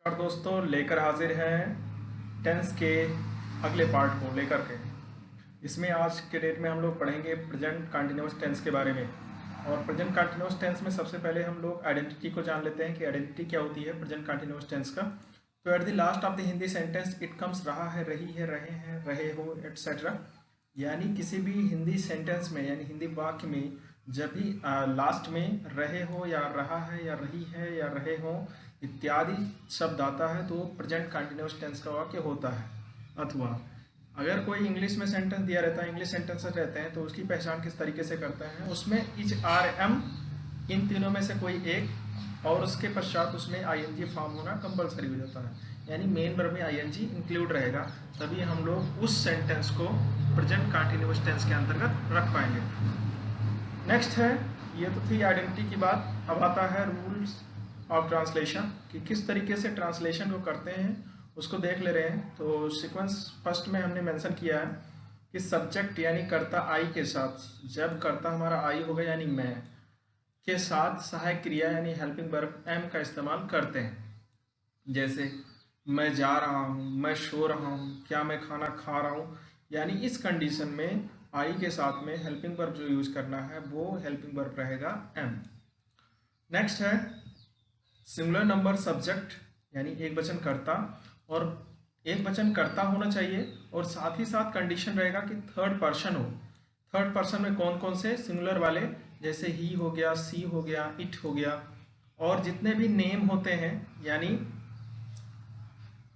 और दोस्तों लेकर हाजिर हैं टेंस के अगले पार्ट को लेकर के। इसमें आज के डेट में हम लोग पढ़ेंगे प्रेजेंट कंटिन्यूअस टेंस के बारे में। और प्रेजेंट कंटिन्यूअस टेंस में सबसे पहले हम लोग आइडेंटिटी को जान लेते हैं कि आइडेंटिटी क्या होती है प्रेजेंट कंटिन्यूअस टेंस का। तो at the last of the Hindi sentence it comes रहा है, रही है, रहे हैं, रहे हो, एटसेट्रा। यानी किसी भी हिंदी सेंटेंस में यानी हिंदी वाक्य में जब भी लास्ट में रहे हो या रहा है या रही है या रहे हो इत्यादि शब्द आता है तो प्रेजेंट कंटिन्यूअस टेंस का वाक्य होता है। अथवा अगर कोई इंग्लिश में सेंटेंस दिया रहता है, इंग्लिश सेंटेंसेस रहते हैं, तो उसकी पहचान किस तरीके से करते हैं, उसमें इच आर एम इन तीनों में से कोई एक और उसके पश्चात उसमें आईएनजी फॉर्म होना कंपलसरी हो जाता है। यानी मेन वर्ब में आईएनजी इंक्लूड रहेगा, तभी हम लोग उस सेंटेंस को प्रेजेंट कंटिन्यूअस टेंस के अंतर्गत रख पाएंगे। नेक्स्ट है, ये तो थी आइडेंटिटी की बात। अब आता है रूल्स ऑफ ट्रांसलेशन कि किस तरीके से ट्रांसलेशन को करते हैं, उसको देख ले रहे हैं। तो सीक्वेंस फर्स्ट में हमने मेंशन किया है कि सब्जेक्ट यानी कर्ता आई के साथ, जब कर्ता हमारा आई होगा यानी मैं के साथ सहायक क्रिया यानी हेल्पिंग वर्ब एम का इस्तेमाल करते हैं। जैसे मैं जा रहा हूँ, मैं सो रहा हूँ, क्या मैं खाना खा रहा हूँ, यानी इस कंडीशन में आई के साथ में हेल्पिंग वर्ब जो यूज करना है वो हेल्पिंग वर्ब रहेगा एम। नेक्स्ट है सिंगुलर नंबर सब्जेक्ट यानी एक वचन कर्ता, और एक वचन कर्ता होना चाहिए और साथ ही साथ कंडीशन रहेगा कि थर्ड पर्सन हो। थर्ड पर्सन में कौन कौन से सिंगुलर वाले, जैसे ही हो गया, सी हो गया, इट हो गया, और जितने भी नेम होते हैं यानी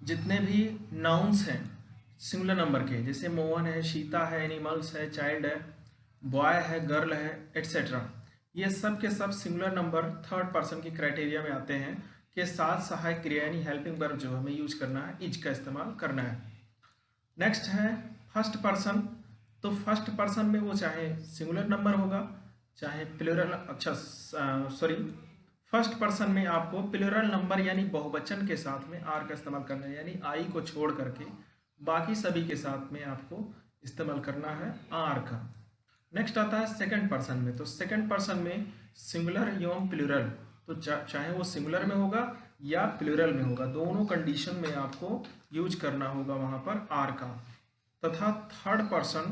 जितने भी नाउन्स हैं सिंगुलर नंबर के, जैसे मोहन है, सीता है, एनिमल्स है, चाइल्ड है, बॉय है, गर्ल है, एट्सेट्रा, ये सब के सब सिंगुलर नंबर थर्ड पर्सन की क्राइटेरिया में आते हैं के साथ सहायक क्रिया यानी हेल्पिंग वर्ब जो हमें यूज करना है इज का इस्तेमाल करना है। नेक्स्ट है फर्स्ट पर्सन। तो फर्स्ट पर्सन में वो चाहे सिंगुलर नंबर होगा चाहे प्लूरल, अच्छा सॉरी, फर्स्ट पर्सन में आपको प्लूरल नंबर यानी बहुवचन के साथ में आर का इस्तेमाल करना है, यानी आई को छोड़ करके बाकी सभी के साथ में आपको इस्तेमाल करना है आर का। नेक्स्ट आता है सेकंड पर्सन में। तो सेकंड पर्सन में सिंगुलर एवं प्लूरल, तो चाहे वो सिंगुलर में होगा या प्लूरल में होगा, दोनों कंडीशन में आपको यूज करना होगा वहां पर आर का। तथा थर्ड पर्सन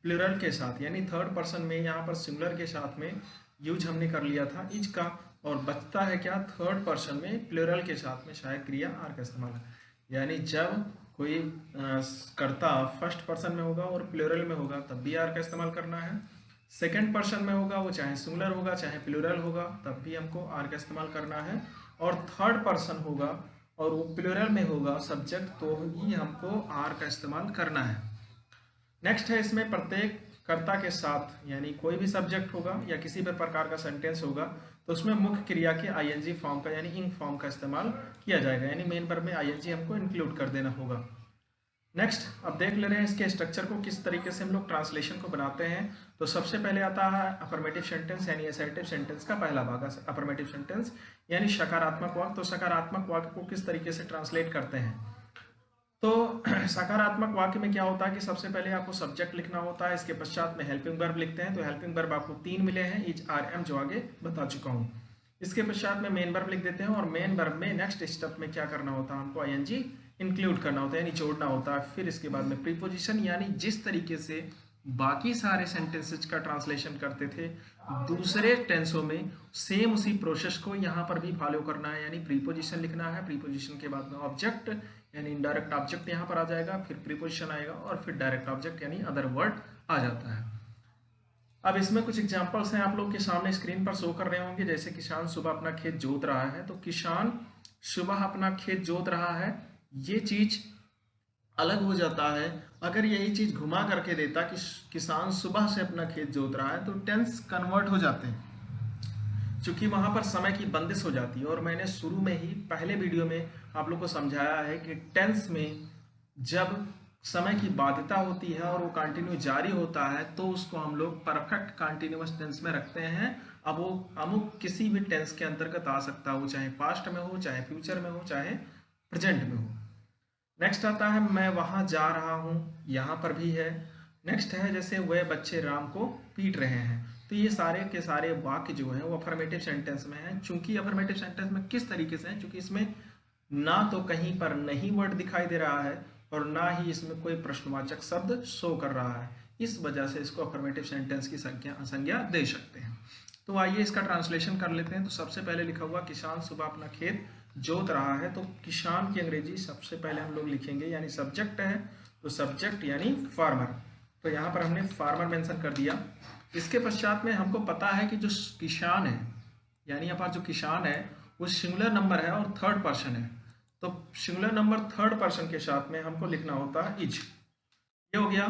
प्लूरल के साथ, यानी थर्ड पर्सन में यहाँ पर सिंगुलर के साथ में यूज हमने कर लिया था इज का, और बचता है क्या, थर्ड पर्सन में प्लूरल के साथ में सहायक क्रिया आर का इस्तेमाल है। यानी जब कोई कर्ता फर्स्ट पर्सन में होगा और प्लूरल में होगा तब भी आर का इस्तेमाल करना है। सेकंड पर्सन में होगा वो चाहे सिंगुलर होगा चाहे प्लूरल होगा तब भी हमको आर का इस्तेमाल करना है। और थर्ड पर्सन होगा और वो प्लूरल में होगा सब्जेक्ट, तो ही हमको आर का इस्तेमाल करना है। नेक्स्ट है इसमें प्रत्येक कर्ता के साथ यानी कोई भी सब्जेक्ट होगा या किसी भी प्रकार का सेंटेंस होगा तो उसमें मुख्य क्रिया के आईएनजी फॉर्म का यानी इंग फॉर्म का इस्तेमाल किया जाएगा, यानी मेन वर्ब में आईएनजी हमको इंक्लूड कर देना होगा। नेक्स्ट अब देख ले रहे हैं इसके स्ट्रक्चर को, किस तरीके से हम लोग ट्रांसलेशन को बनाते हैं। तो सबसे पहले आता है अफर्मेटिव सेंटेंस यानी असर्टिव सेंटेंस का पहला भाग, अफर्मेटिव सेंटेंस यानी सकारात्मक वाक्य। तो सकारात्मक वाक्य को किस तरीके से ट्रांसलेट करते हैं, तो सकारात्मक वाक्य में क्या होता है कि सबसे पहले आपको सब्जेक्ट लिखना होता है, इसके पश्चात में हेल्पिंग वर्ब लिखते हैं। तो हेल्पिंग वर्ब आपको 3 मिले हैं, इज, आर, एम, जो आगे बता चुका हूँ। इसके पश्चात में मेन वर्ब लिख देते हैं और मेन वर्ब में नेक्स्ट स्टेप में क्या करना होता है, हमको आईएनजी इंक्लूड करना होता है यानी जोड़ना होता है। फिर इसके बाद में प्रीपोजिशन, यानी जिस तरीके से बाकी सारे सेंटेंसेज का ट्रांसलेशन करते थे दूसरे टेंसों में, सेम उसी प्रोसेस को यहाँ पर भी फॉलो करना है, यानी प्रीपोजिशन लिखना है। प्रीपोजिशन के बाद में ऑब्जेक्ट यानी इनडायरेक्ट ऑब्जेक्ट यहाँ पर आ जाएगा, फिर प्रीपोजिशन आएगा और फिर डायरेक्ट ऑब्जेक्ट यानी अदर वर्ड आ जाता है। अब इसमें कुछ एग्जांपल्स हैं आप लोग के सामने स्क्रीन पर शो कर रहे होंगे। जैसे किसान सुबह अपना खेत जोत रहा है, तो किसान सुबह अपना खेत जोत रहा है, ये चीज अलग हो जाता है अगर यही चीज घुमा करके देता कि किसान सुबह से अपना खेत जोत रहा है, तो टेंस कन्वर्ट हो जाते हैं क्योंकि वहां पर समय की बंदिश हो जाती है। और मैंने शुरू में ही पहले वीडियो में आप लोग को समझाया है कि टेंस में जब समय की बाध्यता होती है और वो कंटिन्यू जारी होता है तो उसको हम लोग परफेक्ट कंटिन्यूअस टेंस में रखते हैं। अब वो अमुक किसी भी टेंस के अंतर्गत आ सकता है, वो चाहे पास्ट में हो, चाहे फ्यूचर में हो, चाहे प्रेजेंट में हो। नेक्स्ट आता है मैं वहां जा रहा हूं, यहां पर भी है। नेक्स्ट है जैसे वह बच्चे राम को पीट रहे हैं। तो ये सारे के सारे वाक्य जो हैं वो अफर्मेटिव सेंटेंस में हैं। चूंकि अफर्मेटिव सेंटेंस में किस तरीके से हैं, चूंकि इसमें ना तो कहीं पर नहीं वर्ड दिखाई दे रहा है और ना ही इसमें कोई प्रश्नवाचक शब्द शो कर रहा है। इस वजह से इसको अफर्मेटिव सेंटेंस की संज्ञा दे सकते हैं। तो आइए इसका ट्रांसलेशन कर लेते हैं। तो सबसे पहले लिखा हुआ किसान सुबह अपना खेत जोत रहा है, तो किसान की अंग्रेजी सबसे पहले हम लोग लिखेंगे, यानी सब्जेक्ट है तो सब्जेक्ट यानी फार्मर। तो यहाँ पर हमने फार्मर मेंशन कर दिया। इसके पश्चात में हमको पता है कि जो किसान है, यानी यहाँ पर जो किसान है वो सिंगुलर नंबर है और थर्ड पर्सन है। तो सिंगुलर नंबर थर्ड पर्सन के साथ में हमको लिखना होता है इज। ये हो गया।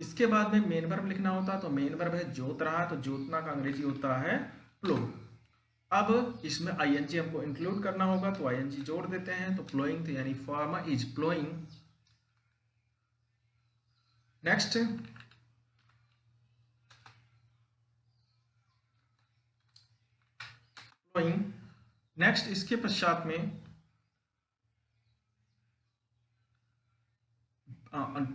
इसके बाद में मेन वर्ब लिखना होता है, तो मेन वर्ब है जोत रहा है, तो जोतना का अंग्रेजी होता है प्लो। अब इसमें आईएनजी हमको इंक्लूड करना होगा, तो आईएनजी जोड़ देते हैं, तो प्लोइंग, तो यानी farmer is ploughing. Next ploughing. Next इसके पश्चात में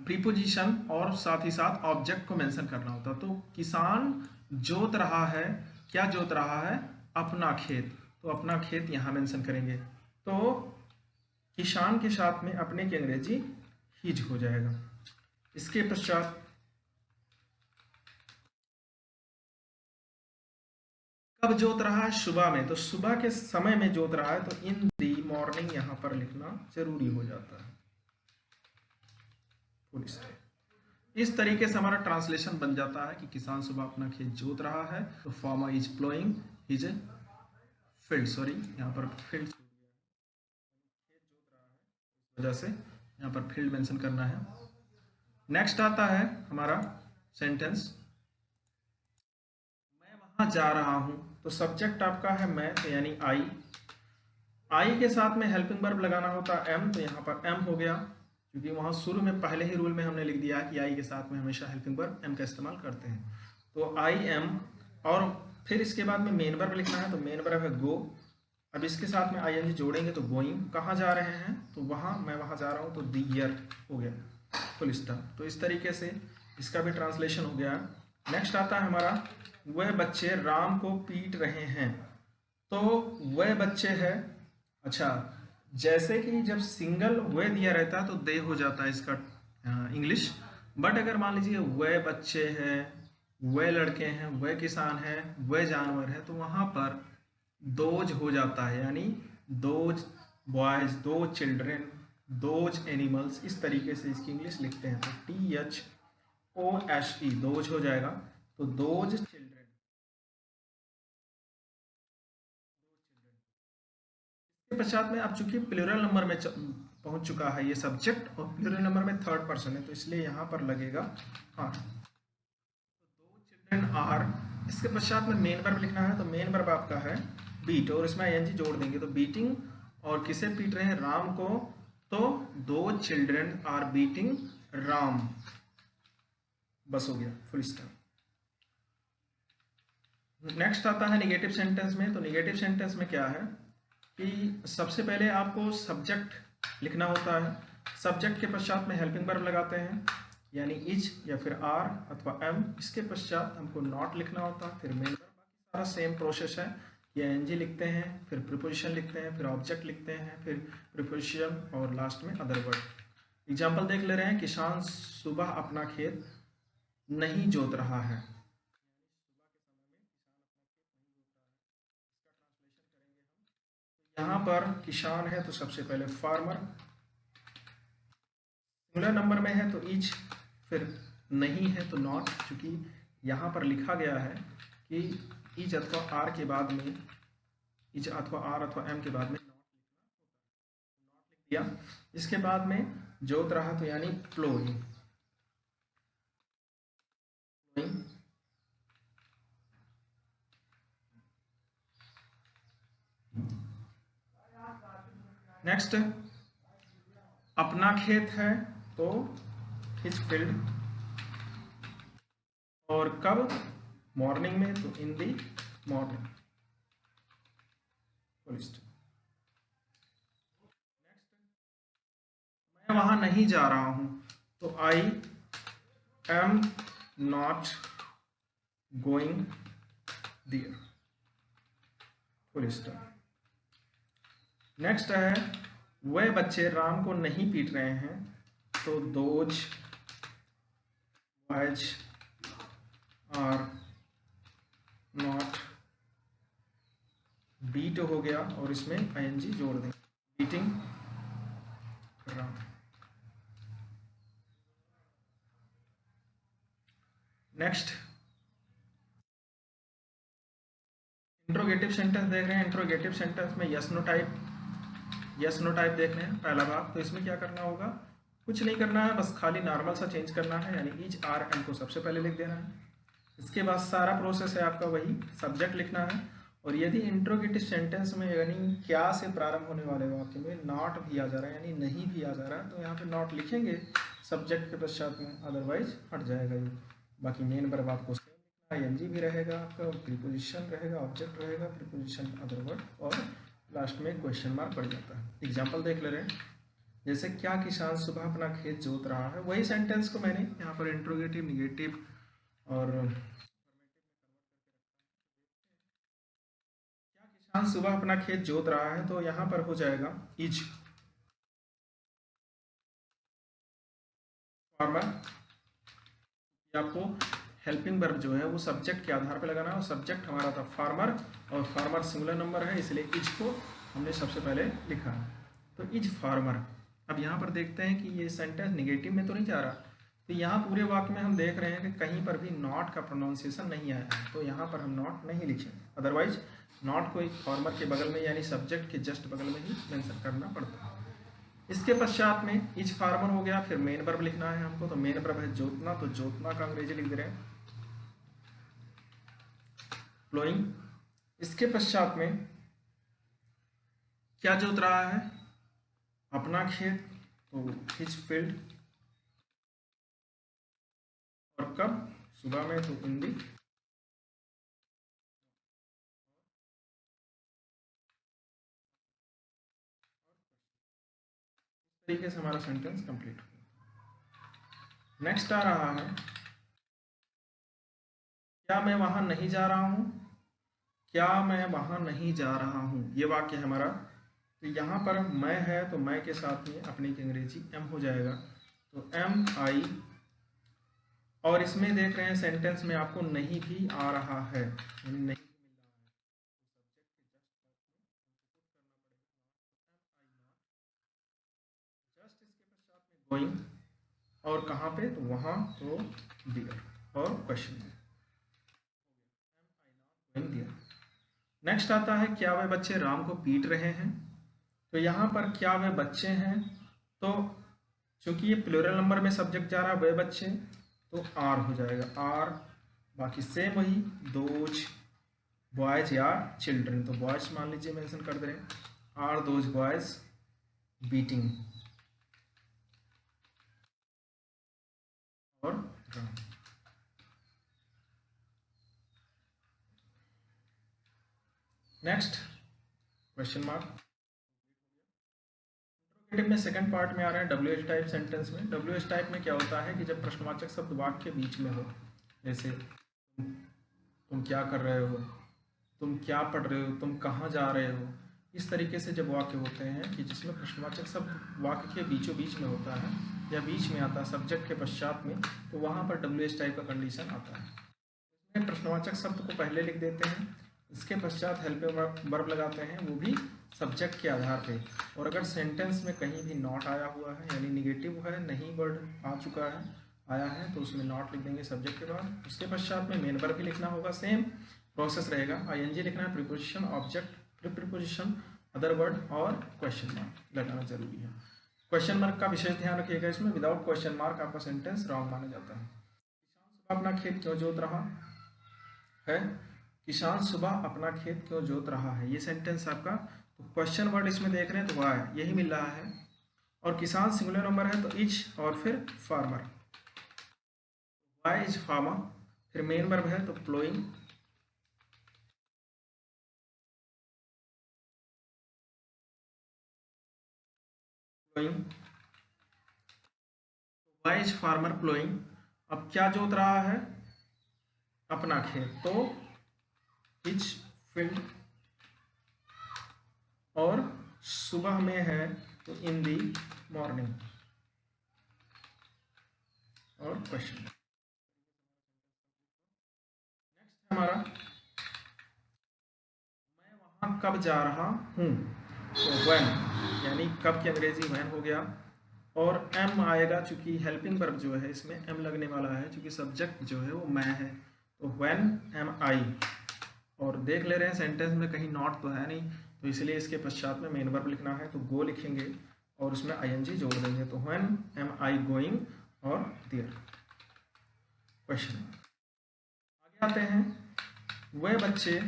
प्रीपोजिशन और साथ ही साथ ऑब्जेक्ट को मेंशन करना होता। तो किसान जोत रहा है, क्या जोत रहा है? अपना खेत। तो अपना खेत यहाँ मेंशन करेंगे। तो किसान के साथ में अपने की अंग्रेजी हिज हो जाएगा। इसके पश्चात कब जोत रहा है? सुबह में। तो सुबह के समय में जोत रहा है, तो इन दी मॉर्निंग यहाँ पर लिखना जरूरी हो जाता है। इस तरीके से हमारा ट्रांसलेशन बन जाता है कि किसान सुबह अपना खेत जोत रहा है, तो farmer is ploughing his field. Sorry, यहाँ पर फील्ड वजह से यहाँ पर फील्ड मेंशन करना है। नेक्स्ट आता है हमारा सेंटेंस, मैं वहां जा रहा हूं। तो सब्जेक्ट आपका है मैं, तो यानी आई। आई के साथ में हेल्पिंग वर्ब लगाना होता है एम, तो यहाँ पर एम हो गया, क्योंकि वहाँ शुरू में पहले ही रूल में हमने लिख दिया कि आई के साथ में हमेशा हेल्पिंग वर्ब एम का इस्तेमाल करते हैं। तो आई एम, और फिर इसके बाद में मेन वर्ब लिखना है, तो मेन वर्ब है गो। अब इसके साथ में आईएनजी जोड़ेंगे, तो गोइंग। कहाँ जा रहे हैं? तो वहाँ, मैं वहाँ जा रहा हूँ, तो दी ईयर हो गया, फुल स्टॉप। तो इस तरीके से इसका भी ट्रांसलेशन हो गया। नेक्स्ट आता है हमारा, वह बच्चे राम को पीट रहे हैं। तो वह बच्चे है, अच्छा, जैसे कि जब सिंगल वे दिया रहता है तो दे हो जाता है इसका इंग्लिश। बट अगर मान लीजिए वह बच्चे हैं, वह लड़के हैं, वह किसान है, वह जानवर है, तो वहाँ पर दोज हो जाता है, यानी दोज बॉयज, दो चिल्ड्रेन, दोज एनिमल्स। इस तरीके से इसकी इंग्लिश लिखते हैं। तो THOSE दोज हो जाएगा, तो दोज चिल्ड्रेन। के पश्चात में अब चूंकि प्लूरल नंबर में पहुंच चुका है ये सब्जेक्ट, और प्लूरल नंबर में थर्ड पर्सन है, तो इसलिए यहाँ पर लगेगा आर। तो दो चिल्ड्रन आर। इसके पश्चात में मेन वर्ब लिखना है, तो मेन वर्ब आपका है बीट, और इसमें आईएनजी जोड़ देंगे। तो बीटिंग, और किसे पीट रहे हैं? राम को। तो दो चिल्ड्रन आर बीटिंग राम। बस हो गया, फुल स्टॉप। नेक्स्ट आता है निगेटिव सेंटेंस में। तो निगेटिव सेंटेंस में क्या है कि सबसे पहले आपको सब्जेक्ट लिखना होता है। सब्जेक्ट के पश्चात में हेल्पिंग वर्ब लगाते हैं, यानी इज या फिर आर अथवा एम। इसके पश्चात हमको नॉट लिखना होता है, फिर मेन वर्ब। बाकी सारा सेम प्रोसेस है। ये एनजी लिखते हैं, फिर प्रीपोजिशन लिखते हैं, फिर ऑब्जेक्ट लिखते हैं, फिर प्रीपोजिशन, और लास्ट में अदर वर्ड। एग्जाम्पल देख ले रहे हैं, किसान सुबह अपना खेत नहीं जोत रहा है। यहाँ पर किसान है, तो सबसे पहले फार्मर। सिंगुलर नंबर में है तो इज, फिर नहीं है तो नॉट, क्योंकि यहाँ पर लिखा गया है कि इज अथवा आर के बाद में, इज अथवा आर अथवा एम के बाद में नॉट लिख दिया। इसके बाद में जोत रहा, तो यानी प्लोइंग। नेक्स्ट, अपना खेत है तो हिज फील्ड, और कब? मॉर्निंग में, तो इन दी मॉर्निंग। मैं वहां नहीं जा रहा हूं, तो I am not going there. Full stop. Next है वह बच्चे राम को नहीं पीट रहे हैं, तो those boys are not beat हो गया और इसमें आईएनजी जोड़ दें, beating Ram. Next interrogative sentence देख रहे हैं। इंट्रोगेटिव सेंटेंस में यस नो टाइप देख रहे हैं पहला भाग। तो इसमें क्या करना होगा, कुछ नहीं करना है, बस खाली नॉर्मल सा चेंज करना है, यानी ईच आर एन को सबसे पहले लिख देना है। इसके बाद सारा प्रोसेस है आपका वही, सब्जेक्ट लिखना है। और यदि इंट्रोगेटिव सेंटेंस में यानी क्या से प्रारंभ होने वाले वाक्य में नॉट भी आ जा रहा है यानी नहीं भी आ जा रहा है, तो यहाँ पे नॉट लिखेंगे सब्जेक्ट के पश्चात में, अदरवाइज हट जाएगा ये। बाकी मेन वर्ब आपको आईएनजी भी रहेगा आपका, प्रीपोजिशन रहेगा, ऑब्जेक्ट रहेगा, प्रीपोजिशन अदर वर्ड, और लास्ट में क्वेश्चन मार्क पड़ जाता है। एग्जाम्पल देख ले रहे हैं, जैसे क्या किसान सुबह अपना खेत जोत रहा है, वही सेंटेंस को मैंने यहाँ पर इंट्रोगेटिव, निगेटिव और किसान सुबह अपना खेत जोत रहा है, तो यहाँ पर हो जाएगा इज फार्मर। आपको हेल्पिंग वर्ब जो है वो सब्जेक्ट के आधार पर लगाना है, और सब्जेक्ट हमारा था फार्मर, और फार्मर सिंगुलर नंबर है, इसलिए इज को हमने सबसे पहले लिखा है, तो इज फार्मर। अब यहाँ पर देखते हैं कि ये सेंटेंस निगेटिव में तो नहीं जा रहा, तो यहाँ पूरे वाक्य में हम देख रहे हैं कि कहीं पर भी नॉट का प्रोनाउंसिएशन नहीं आया है, तो यहाँ पर हम नॉट नहीं लिखें, अदरवाइज नॉट को एक फार्मर के बगल में यानी सब्जेक्ट के जस्ट बगल में ही मेंशन करना पड़ता है। इसके पश्चात में इज फार्मर हो गया, फिर मेन वर्ब लिखना है हमको, तो मेन वर्ब है जोतना, तो जोतना का अंग्रेजी लिख दे रहे हैं प्लोइंग। इसके पश्चात में क्या जोत रहा है, अपना खेत, तो हिज फील्ड, और कब, सुबह में, तो इन दी। तरीके से हमारा सेंटेंस कंप्लीट हो। नेक्स्ट आ रहा है, क्या मैं वहां नहीं जा रहा हूं, क्या मैं वहां नहीं जा रहा हूं, ये वाक्य है हमारा। तो यहाँ पर मैं है, तो मैं के साथ में अपनी की अंग्रेजी एम हो जाएगा, तो एम आई, और इसमें देख रहे हैं सेंटेंस में आपको नहीं भी आ रहा है, यानी नहीं जस्ट इसके पश्चात में गोइंग, और कहाँ पे, तो वहाँ, तो दियर और क्वेश्चन दिया। नेक्स्ट आता है, क्या वे बच्चे राम को पीट रहे हैं, तो यहाँ पर क्या वे बच्चे हैं, तो चूंकि ये प्लूरल नंबर में सब्जेक्ट जा रहा है वे बच्चे, तो आर हो जाएगा, आर। बाकी सेम वही, दोज बॉयज या चिल्ड्रन, तो बॉयज मान लीजिए मेंशन कर दे रहे हैं, आर दोज बॉयज बीटिंग, और राम। Next question mark. में सेकंड पार्ट में आ रहा है डब्ल्यू एच टाइप सेंटेंस में। डब्ल्यू एच टाइप में क्या होता है कि जब प्रश्नवाचक शब्द वाक्य के बीच में हो, जैसे तुम क्या कर रहे हो, तुम क्या पढ़ रहे हो, तुम कहाँ जा रहे हो, इस तरीके से जब वाक्य होते हैं कि जिसमें प्रश्नवाचक शब्द वाक्य के बीचों बीच में होता है या बीच में आता है सब्जेक्ट के पश्चात में, तो वहाँ पर डब्ल्यू एच टाइप का कंडीशन आता है। इसमें प्रश्नवाचक शब्द को पहले लिख देते हैं, इसके पश्चात हेल्पिंग वर्ब लगाते हैं, वो भी सब्जेक्ट के आधार पे। और अगर सेंटेंस में कहीं भी नॉट आया हुआ है यानी निगेटिव है, नहीं वर्ड आ चुका है, आया है, तो उसमें नॉट लिख देंगे सब्जेक्ट के बाद। उसके पश्चात में मेन वर्ब भी लिखना होगा, सेम प्रोसेस रहेगा, आईएनजी लिखना है, preposition, object, preposition, other word, और क्वेश्चन मार्क लगाना जरूरी है। क्वेश्चन मार्क का विशेष ध्यान रखिएगा, इसमें विदाउट क्वेश्चन मार्क आपका सेंटेंस रॉन्ग माना जाता है। किसान सुबह अपना खेत क्यों जोत रहा है, किसान सुबह अपना खेत क्यों जोत रहा है, ये सेंटेंस आपका, तो क्वेश्चन वर्ड इसमें देख रहे हैं तो वाई यही मिल रहा है, और किसान सिंगुलर नंबर है तो इज, और फिर फार्मर, वाई इज फार्मर, फिर मेन वर्ब है तो ploughing, ploughing, why is farmer ploughing. अब क्या जोत रहा है, अपना खेत, तो इज फील्ड, और सुबह में है तो इन दी मॉर्निंग। और क्वेश्चन नेक्स्ट हमारा, मैं वहाँ कब जा रहा हूँ, तो व्हेन, यानी कब की अंग्रेजी व्हेन हो गया। और एम आएगा, चूंकि हेल्पिंग वर्ब जो है इसमें एम लगने वाला है, चूंकि सब्जेक्ट जो है वो मैं है, तो व्हेन एम आई। और देख ले रहे हैं सेंटेंस में कहीं नॉट तो है नहीं, तो इसलिए इसके पश्चात में मेन वर्ब लिखना है, तो गो लिखेंगे और उसमें आईएनजी जोड़ देंगे, तो व्हेन एम आई गोइंग और देयर। क्वेश्चन आगे आते हैं, वे बच्चे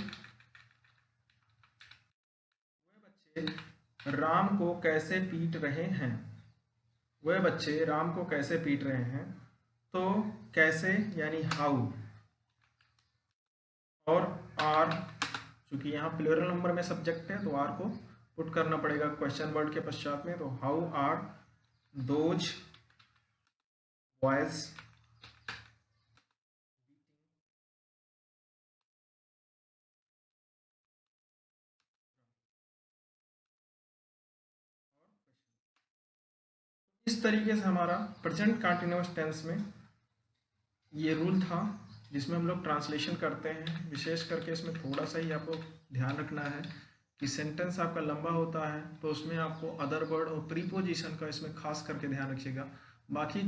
राम को कैसे पीट रहे हैं। वह बच्चे राम को कैसे पीट रहे हैं, तो कैसे यानी हाउ, और आर, क्योंकि यहाँ प्लूरल नंबर में सब्जेक्ट है तो आर को पुट करना पड़ेगा क्वेश्चन वर्ड के पश्चात में, तो हाउ आर दोज बॉयज इस तरीके से हमारा प्रेजेंट कंटिन्यूअस टेंस में ये रूल था, जिसमें हम लोग ट्रांसलेशन करते हैं। विशेष करके इसमें थोड़ा सा ही आपको ध्यान रखना है कि सेंटेंस आपका लंबा होता है तो उसमें आपको अदर वर्ड और प्रीपोजिशन का इसमें खास करके ध्यान रखिएगा। बाकी